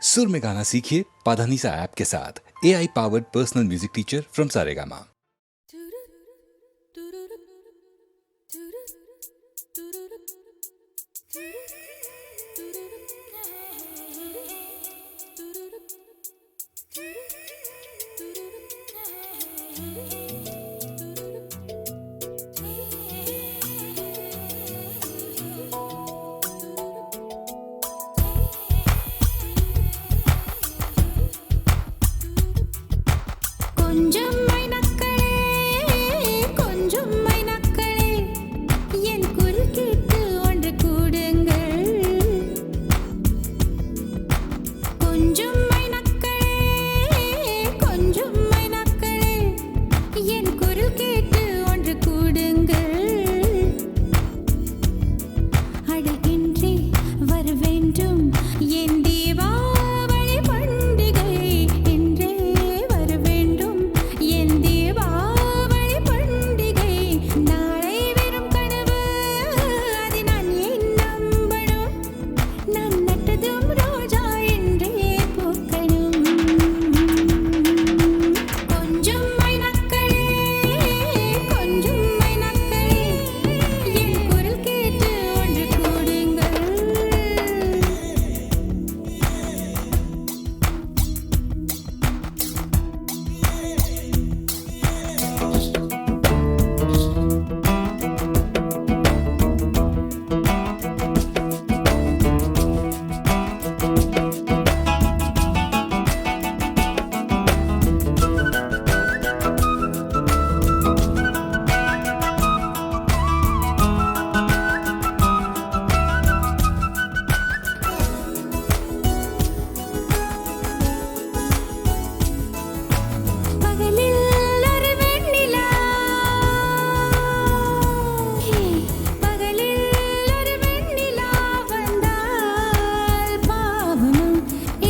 सुर में गाना सीखिए पाधानीसा ऐप के साथ। AI powered personal music teacher from Saregama. கொஞ்சம் மைனக்களே கொஞ்சம் மைனக்களே என் குரல் கேட்டு ஒன்று கூடுங்கள். கொஞ்சம் மைனக்களே கொஞ்சம் மைனக்களே என் குரல் கேட்டு ஒன்று கூடுங்கள். அழகின்றி வர வேண்டும் என் தீபாவளி பண்டிகை என்றே வர வேண்டும் என் தீபாவளி பண்டிகை. நாளை வெறும் கனவு அதை நான் ஏன் நம்பணும்? நான் நட்டதும் ரோஜா என்றே பூக்கணும். கொஞ்சம் மைனக்களே கொஞ்சம் மைனக்களே என் குரல் கேட்டு ஒன்று கூடுங்கள். பகலில் ஒரு வெண்ணிலா பகலில் ஒரு வெண்ணிலா வந்தால் பாவமா?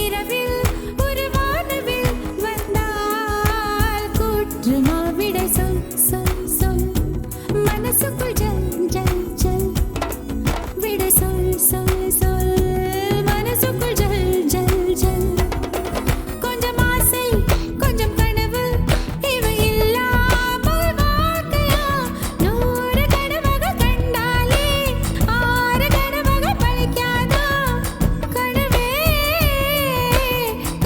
இரவில் ஒரு வானவில் வந்தால் குற்றமா? விடை சொல் சொல் சொல் மனசுக்குள் ஜல் ஜல் ஜல். விடை சொல் சொல் சொல் மனசுக்குள் ஜல் ஜல் ஜல். கொஞ்சம் ஆசை கொஞ்சம் கனவு இவை இல்லாமல் வாழ்க்கையா? 100 கனவுகள் கண்டாலே 6 கனவுகள் பலிக்காதா? கனவே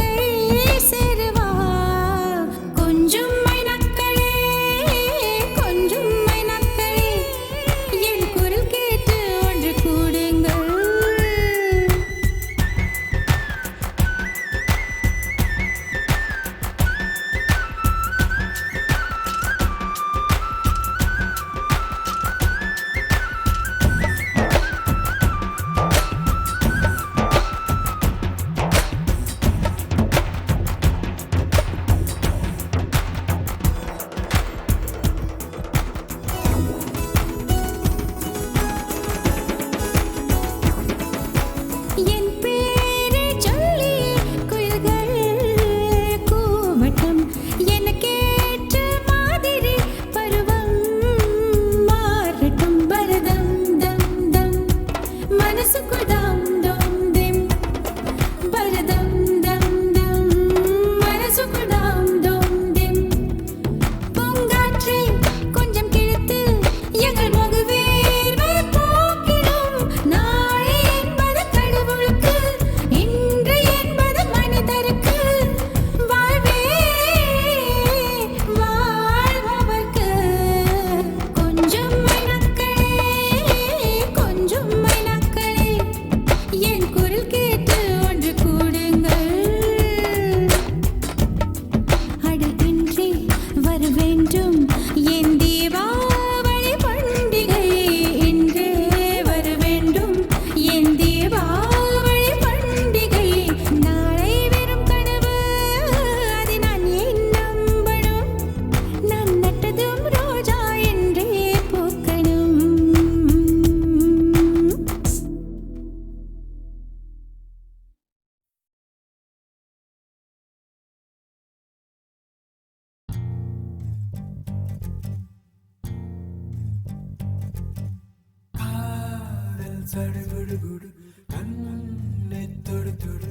கை சேருவா? கொஞ்சம் மைனக்களே கொஞ்சம் மைனக்களே என் குரல் கேட்டு ஒன்று கூடுங்கள். என் பேரை சொல்லி குயில்கள் கூவட்டும். எனக்கேற்ற மாதிரி பருவம் மாறட்டும். பரதம் தம் தம் மனசுக்குள் தாம் தோம் திம். பரதம் தம் தம் மனசுக்குள் தாம் தோம் திம். பூங்காற்றே கொஞ்சம் கிழித்து எங்கள் முகவேர்வை போக்கிடும். நாளை என்பது கடவுளுக்கு, இன்று என்பது மனிதருக்கு. வாழ்வே வாழ்பவர்க்கு. கொஞ்சம் மைனக்களே கொஞ்சம் மைனக்களே என் குரல் கேட்டு ஒன்று கூடுங்கள். அழகின்றி வர வேண்டும் என் தீபாவளி பண்டிகை என்றே வர வேண்டும் என் தீபாவளி பண்டிகை. நாளை வெறும் கனவு அதை நான் ஏன் நம்பணும்? நான் நட்டதும் ரோஜா என்றே பூக்கணும். சடுகுடுகுடு கண்ணை தொடு தொடு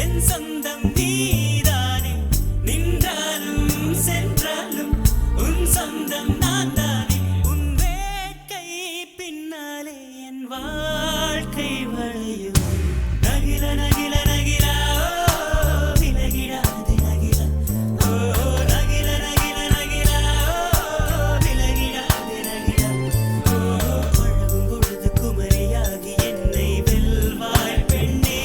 என் சொந்தம் நீதானே நின்றாலும் சென்றாலும் உன் சொந்தம் நான் தானே உன் வேட்கை பின்னாலே என் வாழ்க்கை வளையும் நகில நகில நகிலா விலகிடாது நகிலா ஓ நகில நகில நகிலா விலகிடாது நகிலா ஓ பழகும் பொழுது குமரியாகி என்னை வெல்வாய் பெண்ணே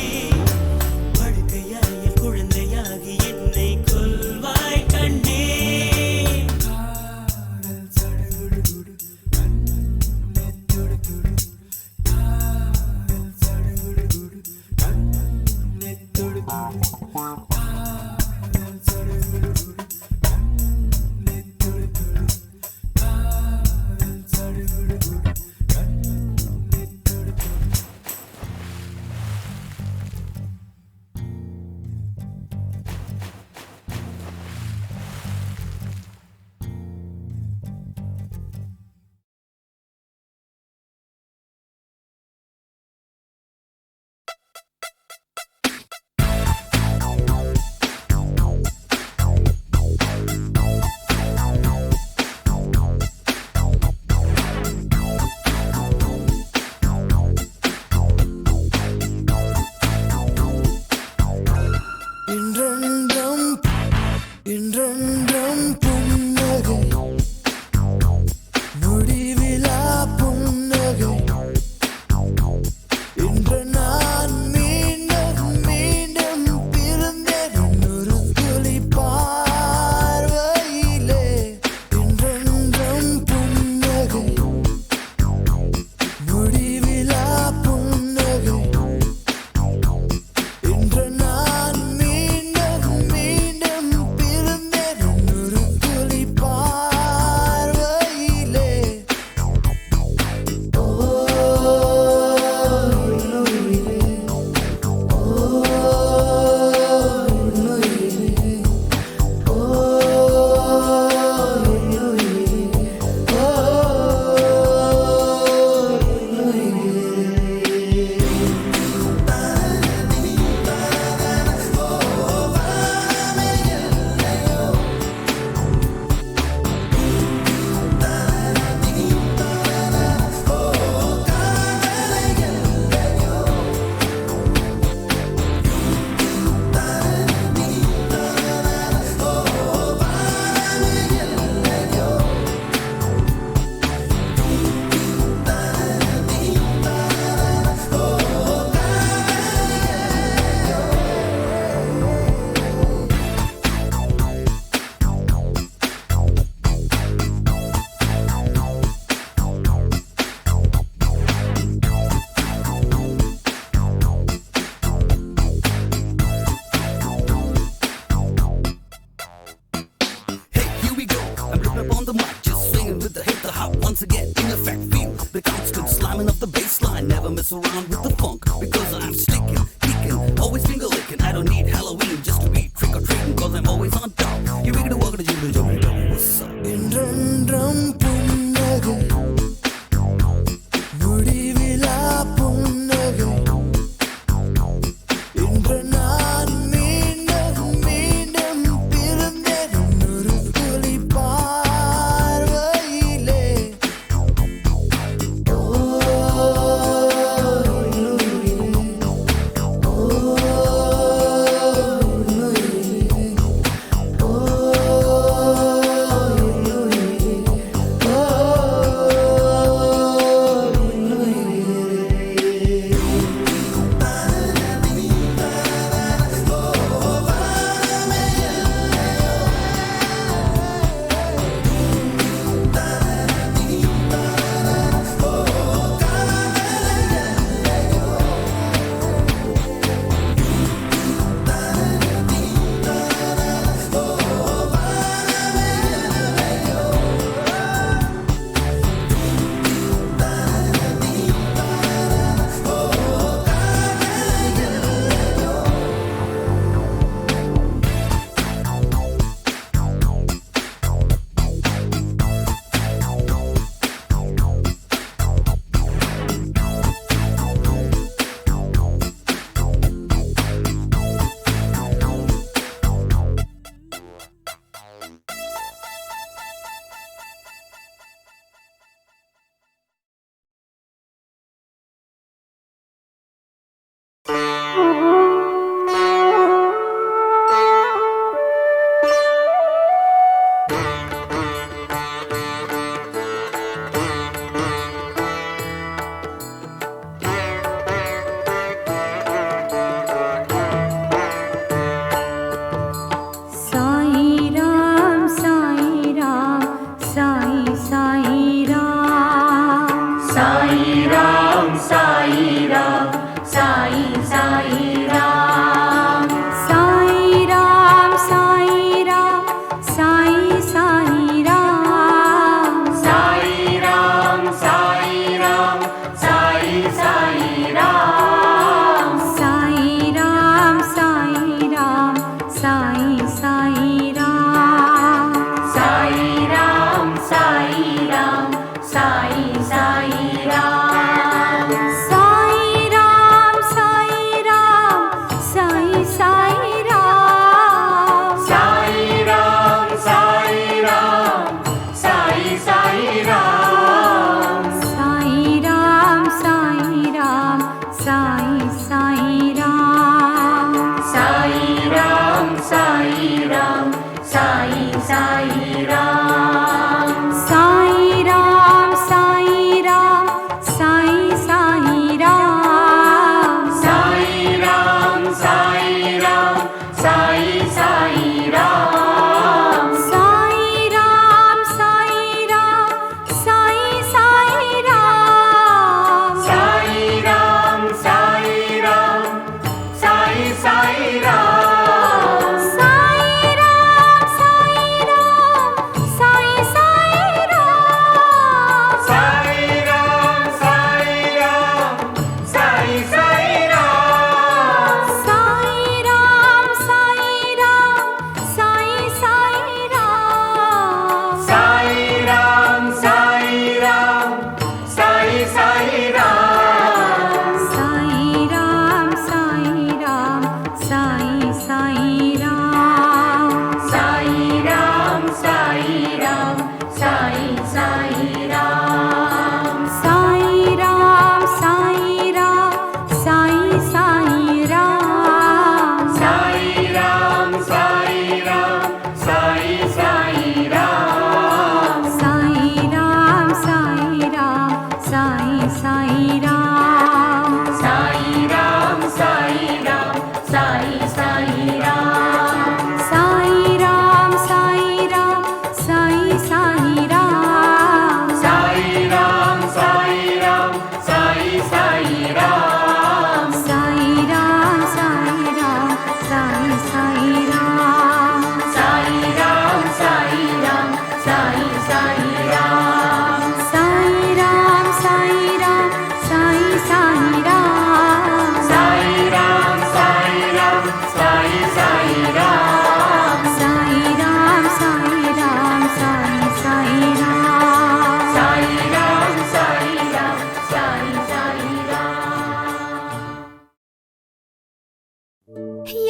படுக்கையாயில் குழந்தையாகி என்னை கொல்வாய் கண்ணே இன்றென்றும் புன்னகை முடிவிலா புன்னகை இன்று நான் மீண்டும் மீண்டும் பிறந்தேன் ஒரு துளி பார்வையிலே இன்றென்றும் புன்னகை முடிவிலா புன்னகை இன்று நான் மீண்டும் மீண்டும் பிறந்தேன் ஒரு துளி பார்வையிலே ஓ Hey, here we go. I'm ripping up on the mic, just swinging with the hip, the hop once again. In effect, feel the constant slamming of the bass line. Never mess around with the funk because I'm sticking, kicking, always finger licking. I don't need Halloween just to be trick or treating because I'm always on top. You make it walk to you, tell me what's up. இன்றென்றும் புன்னகை முடிவிலா புன்னகை இன்று நான் மீண்டும் மீண்டும் பிறந்தேன் ஒரு துளி பார்வையிலே ஓ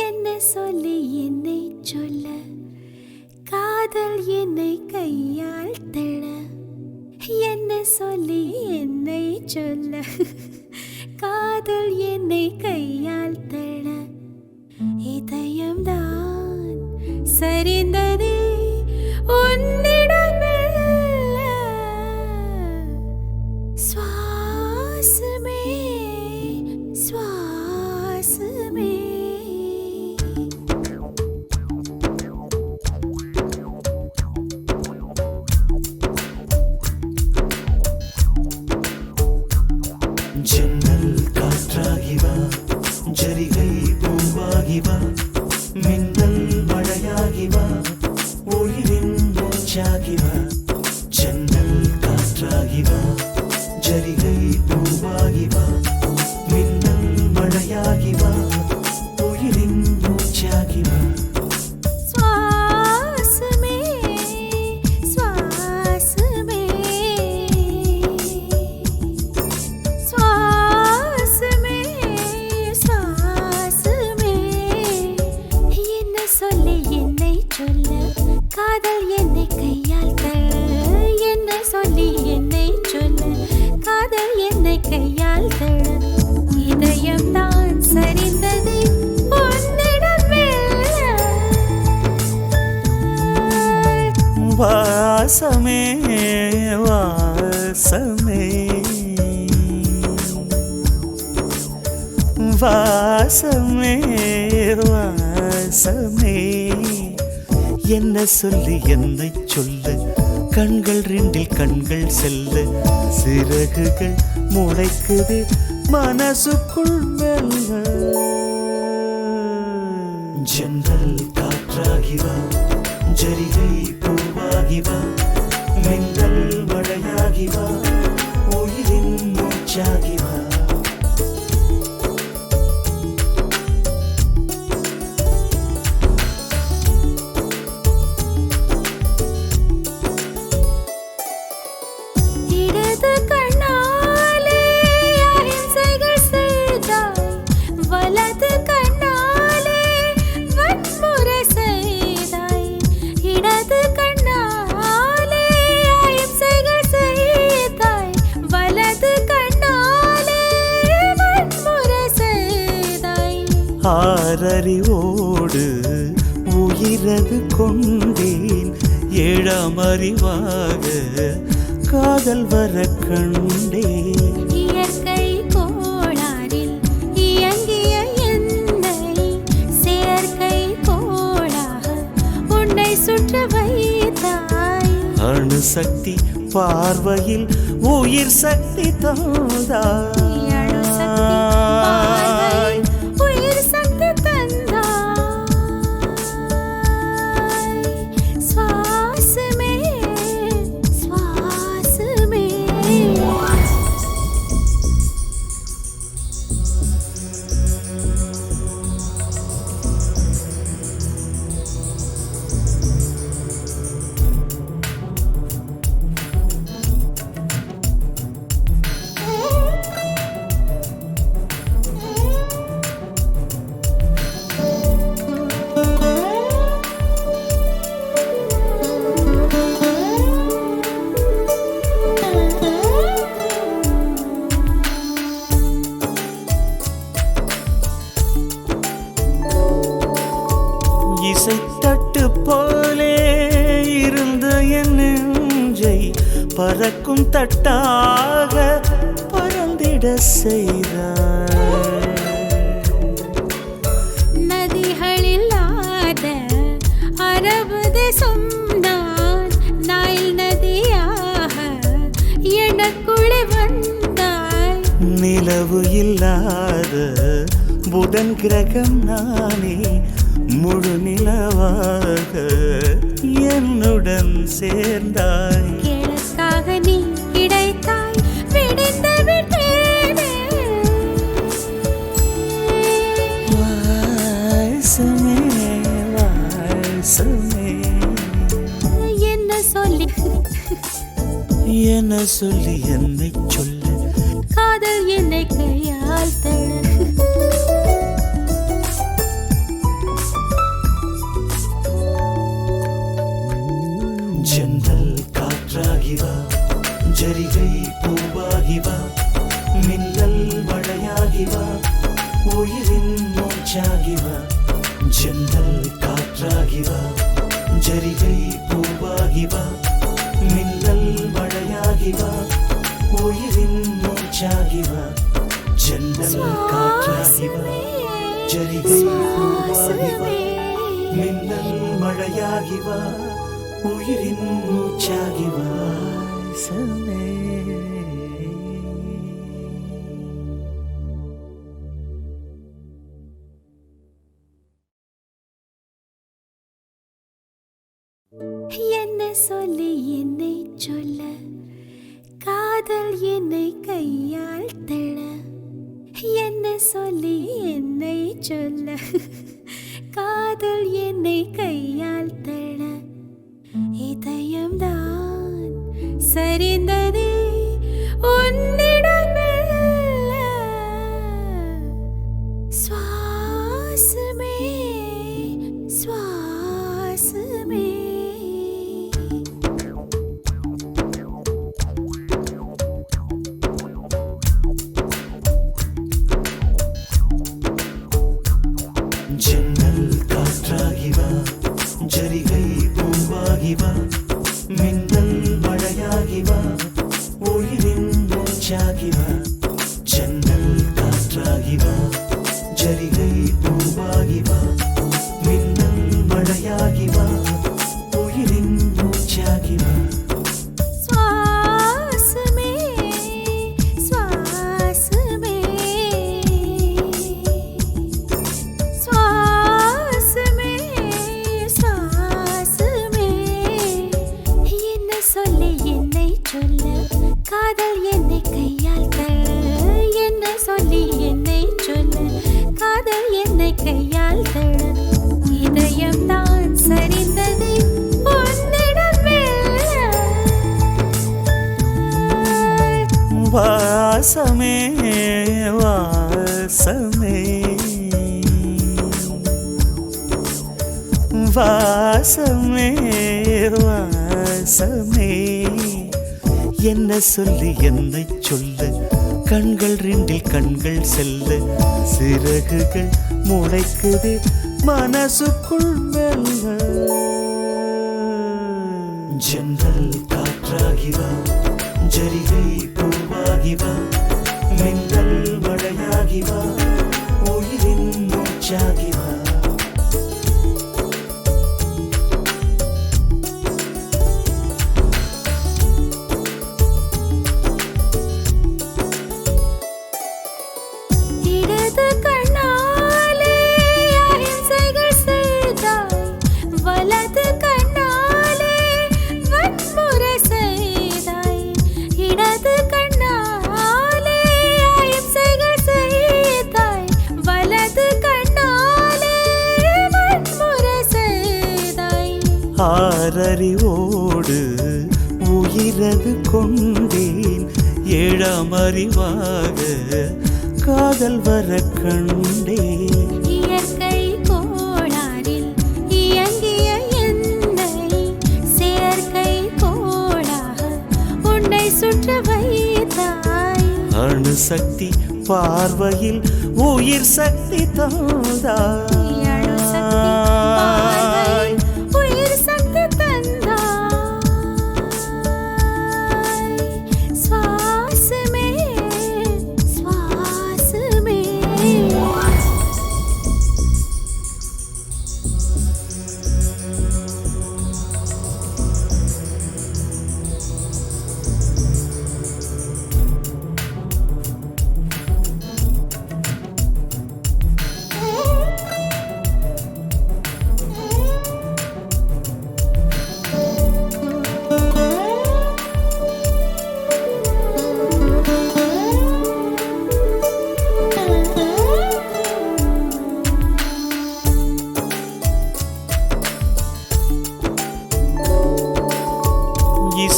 என்ன சொல்லி என்னை சொல்ல காதல் என்னை கையால் தள என்ன சொல்லி என்னை சொல்ல காதல் என்னை கையால் தள இதயம்தான் சரிந்ததே உன்னிடமெல்ல சுவாசமே சுவாசமே ஜன்னல் காற்றாகிவா ஜரிகை பூவாகிவா மின்னல் மழையாகிவா உயிரின் மூச்சாகிவா ஜன்னல் காற்றாகிவா ஜரிகை பூவாகிவா மின்னல் மழையாகிவா உயிரின் மூச்சாகிவா சுவாசமே சுவாசமே சுவாசமே சுவாசமே என்ன சொல்லி என்னை சொல்ல காதல் என்னை கையால் தள்ள என்ன சொல்லி என்னை சொல்ல காதல் என்னை கையால் தள்ள இதயம்தான் சரிந்தது வாசமே வாசமே வாசமே வாசமே என்ன சொல்லி என்னை சொல்ல கண்கள் ரெண்டில் கண்கள் செல்ல சிறகுகள் முளைக்குது மனசுக்குள் மெல்ல ஜன்னல் காற்றாகிவா ஜரிகை பூவாகிவா மின்னல் மழையாகிவா உயிரின் மூச்சாகிவா இடது கண்ணாலே அஹிம்சைகள் செய்தாய் வலது கண்ணாலே வன்முறை செய்தாய் இடது கண்ணாலே அஹிம்சைகள் செய்தாய் வலது கண்ணாலே வன்முறை செய்தாய் ஆறறிவோடு உயிரது கொண்டேன் ஏழாம் அறிவாக காதல் வர கண்டேன் இயற்கை கோளாறில் இயங்கிய என்னை செயற்கை கோளாக உன்னை சுற்ற வைத்தாய் அணுசக்தி பார்வையில் உயிர் சக்தி தந்தாய் அணுசக்தி பார்வையில் உயிர் சக்தி தந்தாய் சுவாசமே சுவாசமே இசைத்தட்டு போலே இருந்த என் நெஞ்சை பறக்கும் தட்டாக பறந்திட செய்தாய் நதிகளில்லாத அரபு தேசம் நான் நைல் நதியாக எனக்குள்ளே வந்தாய் நிலவு இல்லாத புதன் கிரகம் நானே முழு நிலவாக என்னுடன் சேர்ந்தாய். எனக்காக நீ கிடைத்தாய், விடிந்து விட்டேனே. வாசமே வாசமே என்ன சொல்லி என்ன சொல்லி என்னை சொல்ல, காதல் என்னை கையால் தட. ஜன்னல் காற்றாகி வா, ஜரிகை பூவாகி வா, மின்னல் மழையாகி வா, உயிரின் மூச்சாகி வா. ஜன்னல் காற்றாகி வா, ஜரிகை பூவாகி வா, மின்னல் மழையாகி வா, உயிரின் மூச்சாகி வா. ஜன்னல் காற்றாகி வா, ஜரிகை பூவாகி வா, மின்னல் மழையாகி வா, உயிரின் மூச்சாகி வா. வாசமே என்ன சொல்லி என்னை சொல்ல, காதல் என்னை கையால் தட. என்ன சொல்லி என்னை சொல்ல, காதல் என்னை கையால் தட. இதயம்தான் சரிந்ததே உன்னிடம் மெல்ல. சுவாசமே சுவாசமே ஜன்னல் காற்றாகி வா, ஜரிகை பூவாகி வா, மின்னல் மழையாகி வா, உயிரின் மூச்சாகி வா. ஜன்னல் காற்றாகி வா, ஜரிகை பூவாகி வா, மின்னல் மழையாகி வா, உயிரின் மூச்சாகி வா. சுவாசமே சுவாசமே சுவாசமே சுவாசமே. என்ன சொல்லி என்னை சொல்ல, காதல் என்னை கையால் தள்ள. என்ன சொல்லி என்னை சொல்ல, காதல் என்னை கையால் தள்ள. இதயம்தான் சரிந்தது உன்னிடம் மெல்ல. வாசமே வாசமே வாசமே வாசமே. என்ன சொல்லி என்னை சொல்ல, கண்கள் ரெண்டில் கண்கள் செல்ல, சிறகுகள் முளைக்குது மனசுக்குள் மெல்ல. ஜன்னல் காற்றாகி வா, ஜரிகை பூவாகி வா, மின்னல் மழையாகி வா, உயிரின் மூச்சாகி வா. இடது கண்ணாலே அகிம்சைகள் செய்தாய், வலது கண்ணாலே வன்முறை செய்தாய். இடது கண்ணாலே அகிம்சைகள் செய்தாய், வலது கண்ணாலே வன்முறை செய்தாய். ஆறறிவோடு உயிரது கொண்டேன், ஏழாம் அறிவாக காதல் வர கண்டேன். இயற்கை கோளாறில் இயங்கிய என்னை செயற்கை கோளாக உன்னை சுற்ற வைத்தாய். அணுசக்தி பார்வையில் உயிர் சக்தி தந்தாய். அணுசக்தி பார்வையில் உயிர் சக்தி தந்தாய். சுவாசமே சுவாசமே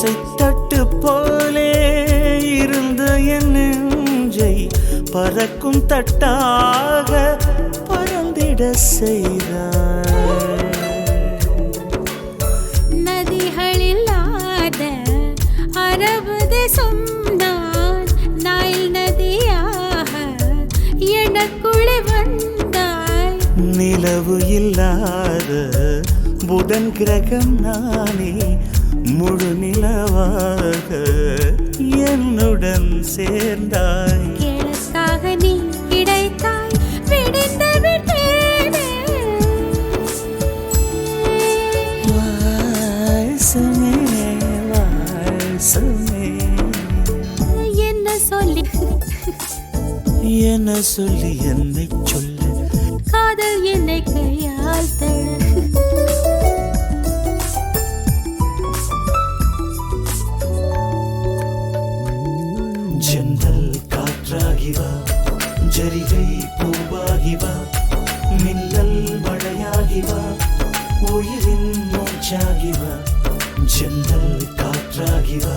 இசைத்தட்டு போலே இருந்த என் நெஞ்சை பறக்கும் தட்டாக பறந்திட செய்தாய். நதிகளில்லாத அரபு தேசம் நான் நைல் நதியாக எனக்குள்ளே வந்தாய். நிலவு இல்லாத புதன் கிரகம் நானே முழு நிலவாக என்னுடன் சேர்ந்தாய். கிழக்காக நீ கிடைத்தாய் விடிந்து விட்டேனே. வாசமே வாசமே என்ன சொல்லி என்ன சொல்லி என்னை சொல்ல காதல் என்னை கையால் தழ. ஜன்னல் காற்றாகிவா ஜரிகை பூவாகிவா மின்னல் மழையாகிவா உயிரின் மூச்சாகிவா. ஜன்னல் காற்றாகிவா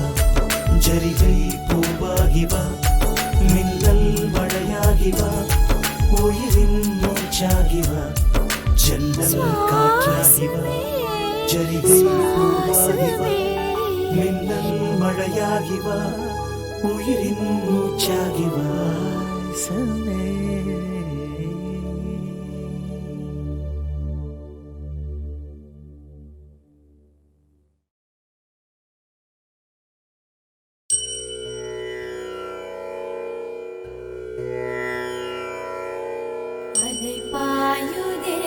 ஜரிகை பூவாகிவா மின்னல் மழையாகிவா உயிரின் மூச்சாகிவா. ஜன்னல் காற்றாகிவா ஜரிகை பூவாகிவா மின்னல் மழையாகிவா உயிரின் மூச்சாகிவா. சமே அலை பாயுதே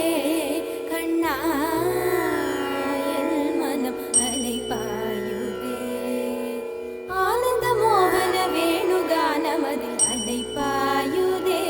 கண்ணா என் மனம் அலை பாயுதே. ஆனந்த மோகன வேணுகானமதில் அலை பாயுதே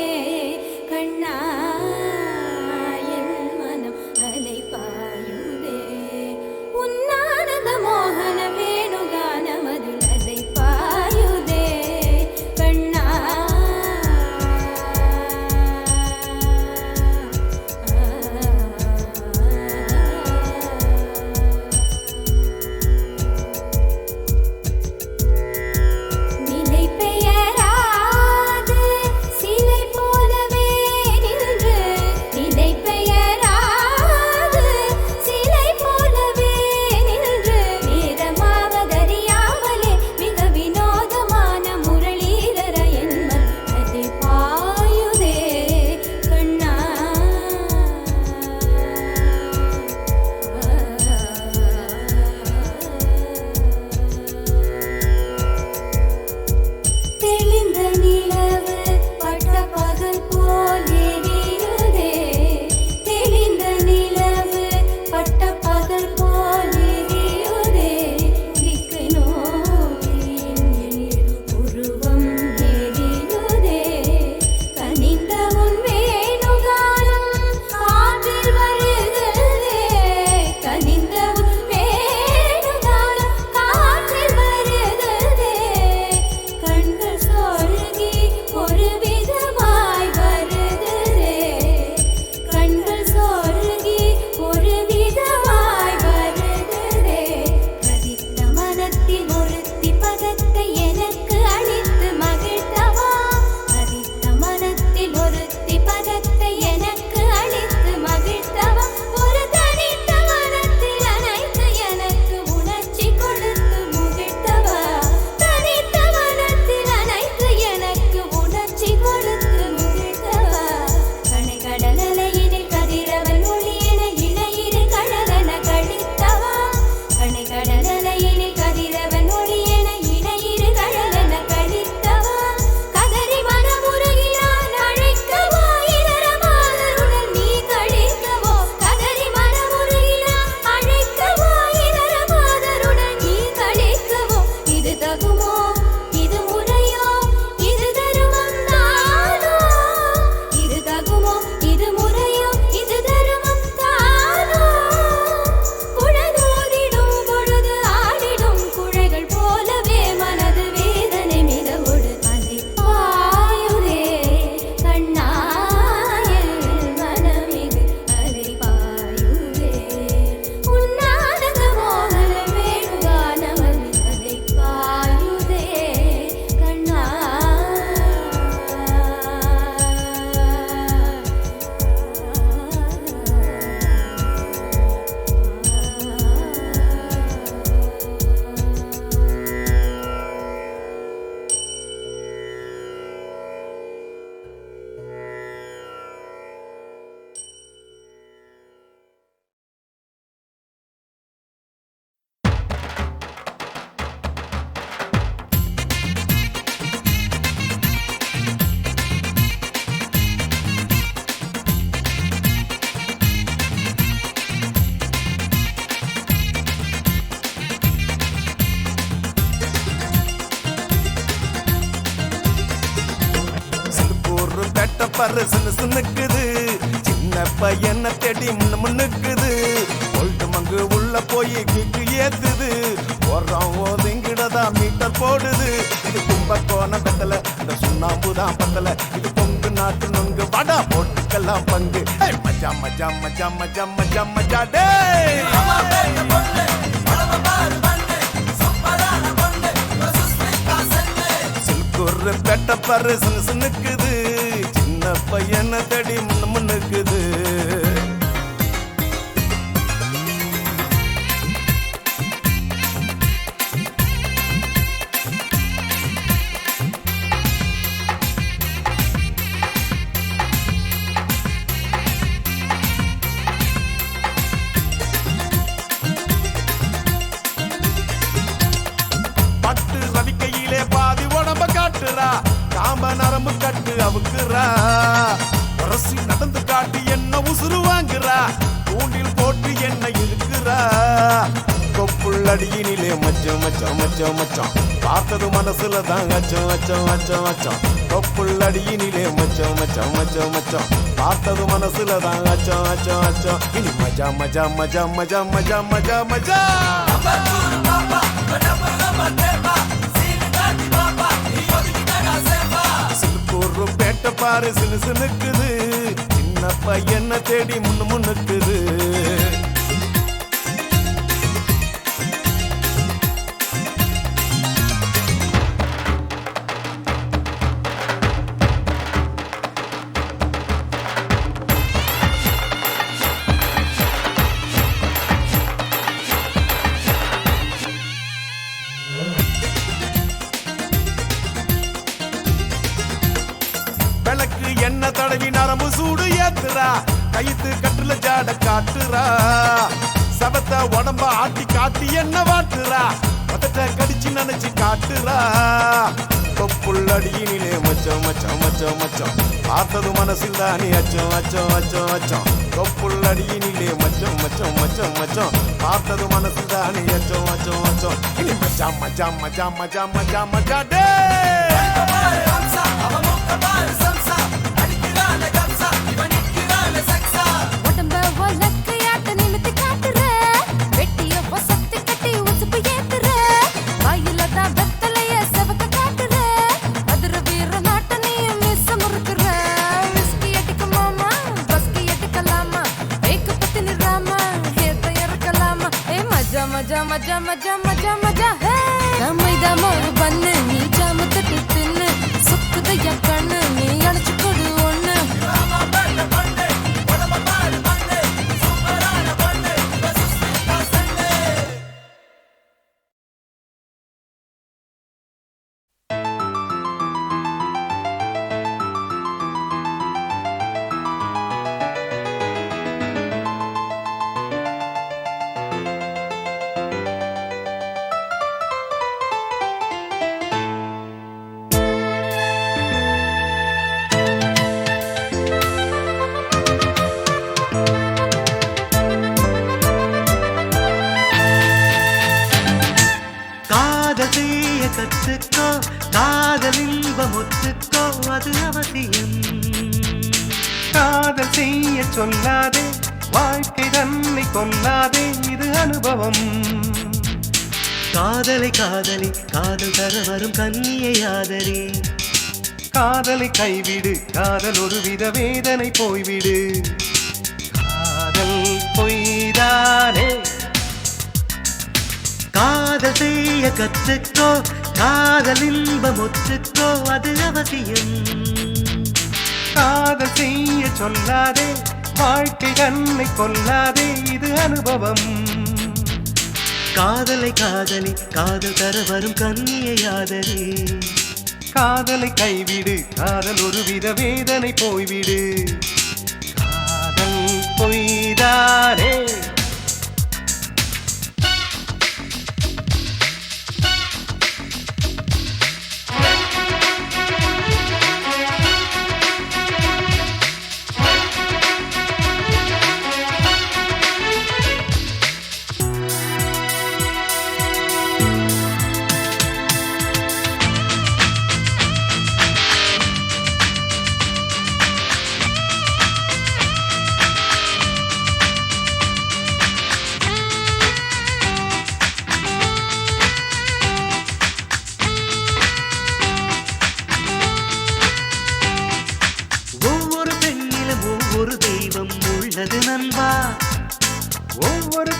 பாரு சின்ன சின்னுக்குது சின்ன பையனை தேடி முன்னுக்குது ஒல்ட்டு மங்கு உள்ள போய் கிக்கு ஏத்துது ஓடுறோம் ஓதுங்கிடதா மீட்டர் போடுது இது கும்பக்கோண பெத்தல இந்த சுண்ணாம்பு தான் பத்தல இது பொங்கு நாட்டு நொங்கு வடா போட்டுக்கெல்லாம் பங்கு மஜா மஜா மஜா மஜா மஜா மஜா டே சில்கூர் பெட்ட பாரு சின்ன சின்னுக்குது சின்ன பையனை தேடி முன்னுக்குது காம்ப நரம்பு கட்டு அவுக்குறா உரசி நடந்து காட்டி என்ன உசுறு வாங்குறா தூண்டில் போட்டு என்ன இழுக்குறா கொப்புள்ளடியினிலே மச்சம் மச்சம் மச்சம் மச்சம் பார்த்தது மனசுல தான் அச்சம் அச்சம் அச்சம் அச்சம் கொப்புள்ளடியினிலே மச்சம் மச்சம் மச்சம் மச்சம் பார்த்தது மனசுல தான் அச்சம் அச்சம் அச்சம் இனி மஜா மஜா மஜா மஜா மஜா மஜா மஜா சில்கூர் பேட்ட பாரு சின்ன சின்னுக்குது சின்ன பையனை தேடி முன்னுக்குது என்ன தடவி நரம்பு சூடு ஏத்துறா கைத்து கட்டுல ஜாட காட்டுறா சபத்த உடம்ப ஆட்டி காட்டி என்ன வாட்டுறா பதட்ட கடிச்சு நினைச்சு காட்டுறா கொப்புள்ளடியினிலே மச்சம் மச்சம் மச்சம் மச்சம் பார்த்தது மனசில் தானே அச்சம் அச்சம் அச்சம் அச்சம் கொப்புள்ளடியினிலே மச்சம் மச்சம் மச்சம் மச்சம் பார்த்தது மனசில் தானே அச்சம் அச்சம் அச்சம் இனி மச்சா மஜா மஜா மஜா மஜா மஜா டே உடம்ப உலக்கையாட்ட நிமித்தி காட்டுற வெட்டிய வசத்து கட்டி உசுப்பு ஏத்துற வாயில தான் வெத்தலைய செவக்க காட்டுற மதுர வீர நாட்ட நீ மிஸ் முறுக்குற விஸ்கி அடிக்க மாமா பஸ்கி அடிக்கலாமா ஏக்கு பத்தி நிறாமா ஏத்த இறக்கலாமா மஜா மஜா மஜா மஜா மஜா மஜா ஹே மைதாம ஒரு பண்ணு நீ ஜாம தட்டி தின்னு சுக்குதையா கண்ணு நீ அணைச்சு கொடு ஒண்ணு கற்றுக்கோ காதல் இன்பம் ஒத்துக்கோ அது அவசியம் காதல் செய்ய சொல்லாதே வாழ்க்கை தன்னை கொல்லாதே இது அனுபவம் காதலை காதலி காதல் தர வரும் கன்னியை ஆதரி காதலை கைவிடு காதல் ஒருவித வேதனை போய்விடு காதல் பொய்தானே காதல் செய்ய கற்றுக்கோ காதல் இன்பம் ஒத்துக்கோ அது அவசியம் காதல் செய்ய சொல்லாதே வாழ்க்கை தன்னை கொல்லாதே இது அனுபவம் காதலை காதலி காதல் தர வரும் கன்னியை ஆதரி காதலை கைவிடு காதல் ஒருவித வேதனை போய்விடு காதல் பொய்தானே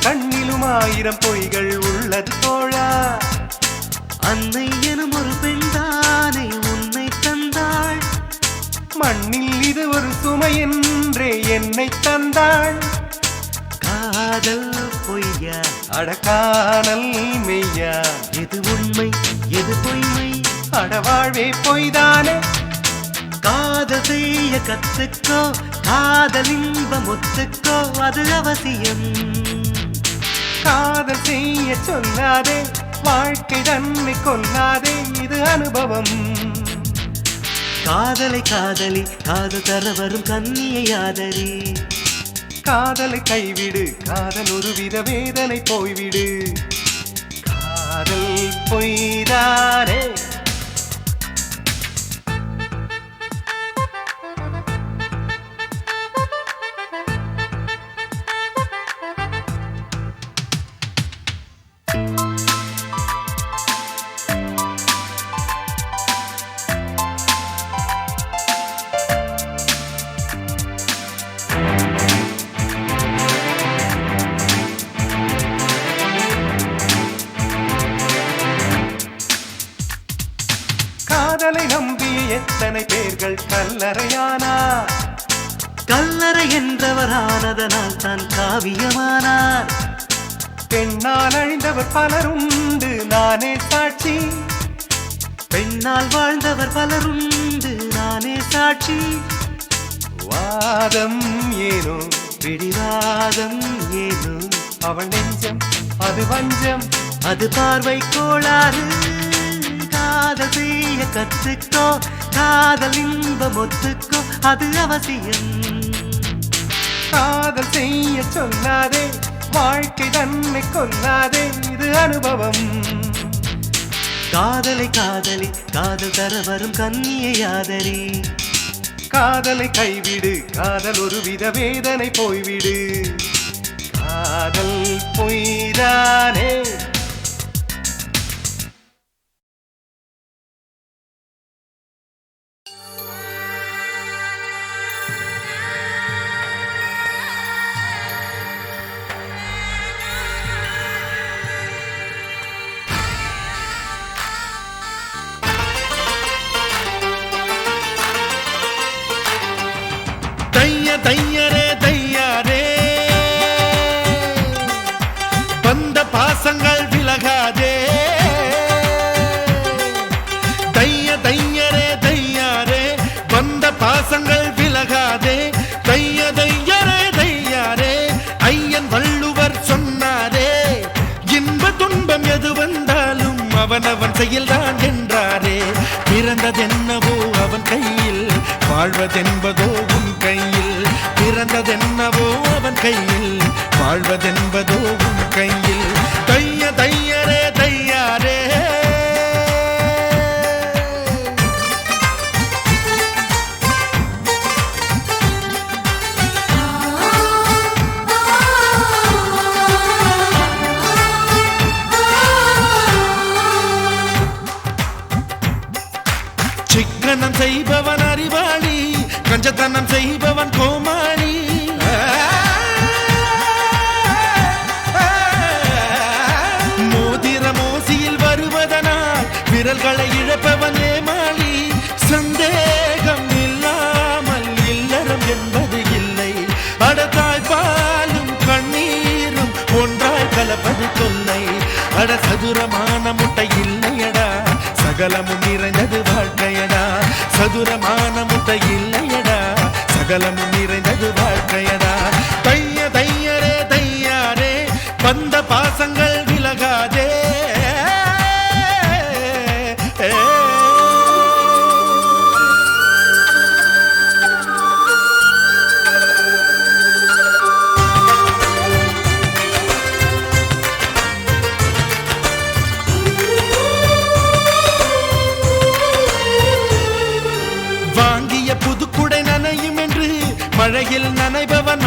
கண்ணிலும் ஆயிரம் பொய்கள் உள்ளது தோழா. அன்னை எனும் ஒரு பெண்தானே உன்னை தந்தாள். மண்ணில் இது ஒரு சுமை என்றே என்னை தந்தாள். காதல் பொய்யா அடக்கானல் மெய்யா, எது உண்மை எது பொய்மை? அடவாழ்வே பொய்தானே. காதல் செய்ய கத்துக்கோ, காதல் இன்பம் ஒத்துக்கோ, அது அவசியம். காதல் செய்ய சொல்லாதே, வாழ்க்கை தன்னை கொல்லாதே, இது அனுபவம். காதலை காதலி, காதல் தர வரும் கன்னியை ஆதரி. காதலை கைவிடு, காதல் ஒருவித வேதனை போய்விடு. காதல் பொய்தானே. காதலை நம்பிய எத்தனை பேர்கள் கல்லறையானார். கல்லறை என்றவர் ஆனதனால் தான் காவியமானார். பெண்ணால் அழிந்தவர் பலருண்டு, நானே சாட்சி. பெண்ணால் வாழ்ந்தவர் பலருண்டு, நானே சாட்சி. வாதம் ஏனோ பிடிவாதம் ஏனோ, அவள் நெஞ்சம் அது வஞ்சம். அது பார்வை கோளாறு. காதல் செய்ய கத்துக்கோ, காதல் இன்பம் ஒத்துக்கோ, அது அவசியம். காதல் செய்ய சொல்லாதே, வாழ்க்கை தன்னை கொல்லாதே, இது அனுபவம். காதலை காதலி, காதல் தர வரும் கன்னியை ஆதரி. காதலை கைவிடு, காதல் ஒருவித வேதனை போய்விடு. காதல் பொய்தானே. தைய தையரே தையாரே, வந்த பாசங்கள் விலகாதே. தைய தையரே தையாரே, வந்த பாசங்கள் விலகாதே. தைய தையரே தையாரே, ஐயன் வள்ளுவர் சொன்னாரே, இன்ப துன்பம் எது வந்தாலும் அவனவன் செயல்தான் என்றாரே. பிறந்ததென்னவோ அவன் கையில், வாழ்வதென்பதோ உன் கையில். பிறந்ததென்னவோ அவன் கையில், வாழ்வதென்பதோ உன் கையில். தைய தையரே தையாரே. சிக்கனம் செய்பவன் அறிவாளி, கஞ்சத்தனம் செய்பவன் கோமாளி. மோதிர மோசியில் வருவதனால் விரல்களை இழப்பவன் ஏமாளி. சந்தேகம் இல்லாமல் இல்லறம் என்பது இல்லை. அடத்தாய் பாலும் கண்ணீரும் ஒன்றாய் கலப்பது தொல்லை. அட சதுரமான முட்டை இல்லையடா, சகலமும் நிறைந்தது வாழ்க்கையடா. சதுரமான முட்டை இல்லையடா, சகலமும் நிறைந்தது வாழ்க்கையடா. தைய தையரே தையாரே, வந்த பாசங்கள் விலகாதே. வாங்கிய புதுக்குடை நனையும் என்று மழையில் நனைபவன்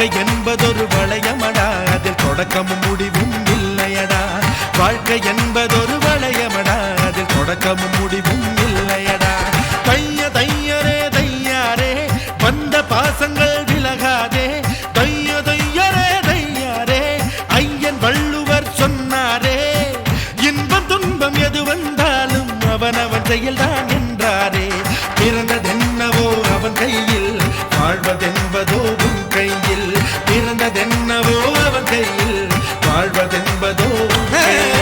வாழ்க்கை என்பதொரு வளையமடா, அதில் தொடக்கமும் முடிவும் இல்லையடா. வாழ்க்கை என்பதொரு வளையமடா, அதில் தொடக்கமும் முடிவும் இல்லையடா. தைய தையரே தையாரே வந்த பாசங்கள் விலகாதே. தைய தையரே தையாரே ஐயன் வள்ளுவர் சொன்னாரே, இன்பம் துன்பம் எது வந்தாலும் அவனவன் செயல்தான் என்றாரே. பிறந்ததென்னவோ அவன் கையில், வாழ்வதென்பதோ உன் கையில். பிறந்ததென்னவோ அவன் கையில், வாழ்வதென்பதோ உன் கையில்.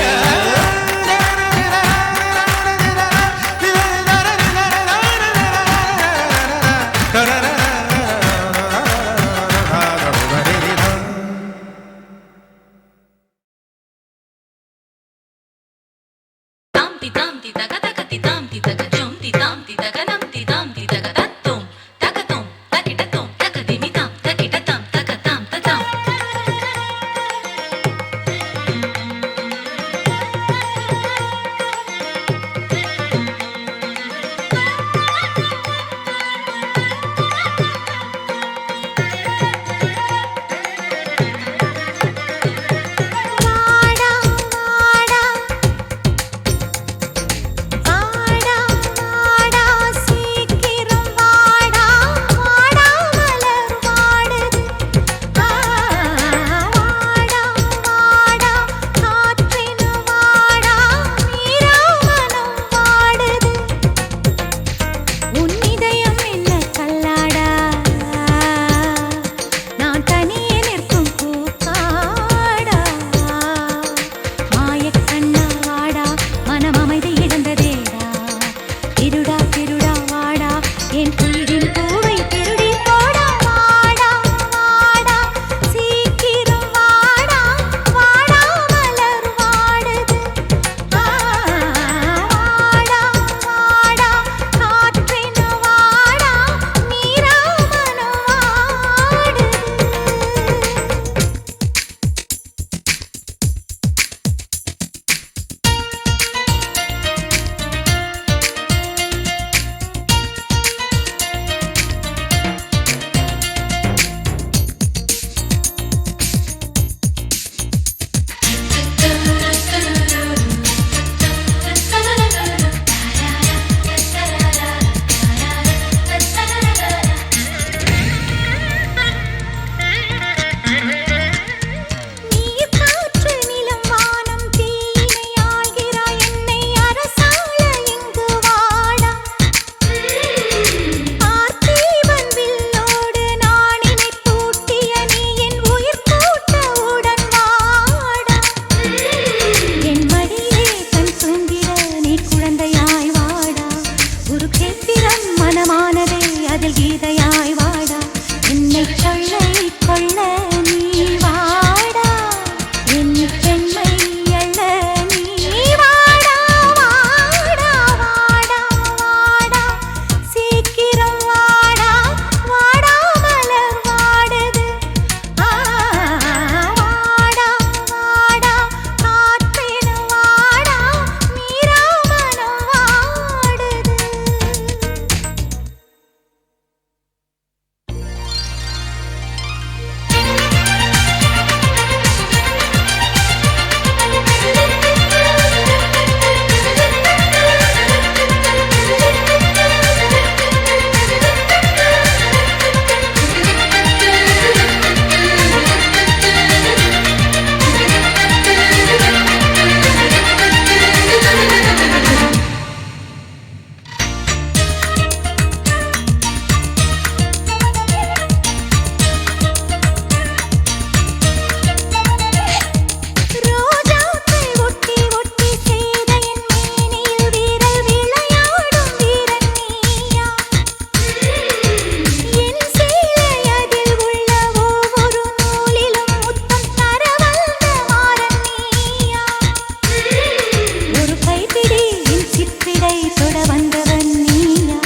தொட வந்தவன் நீயா,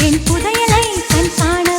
என் புதையலை கண் காண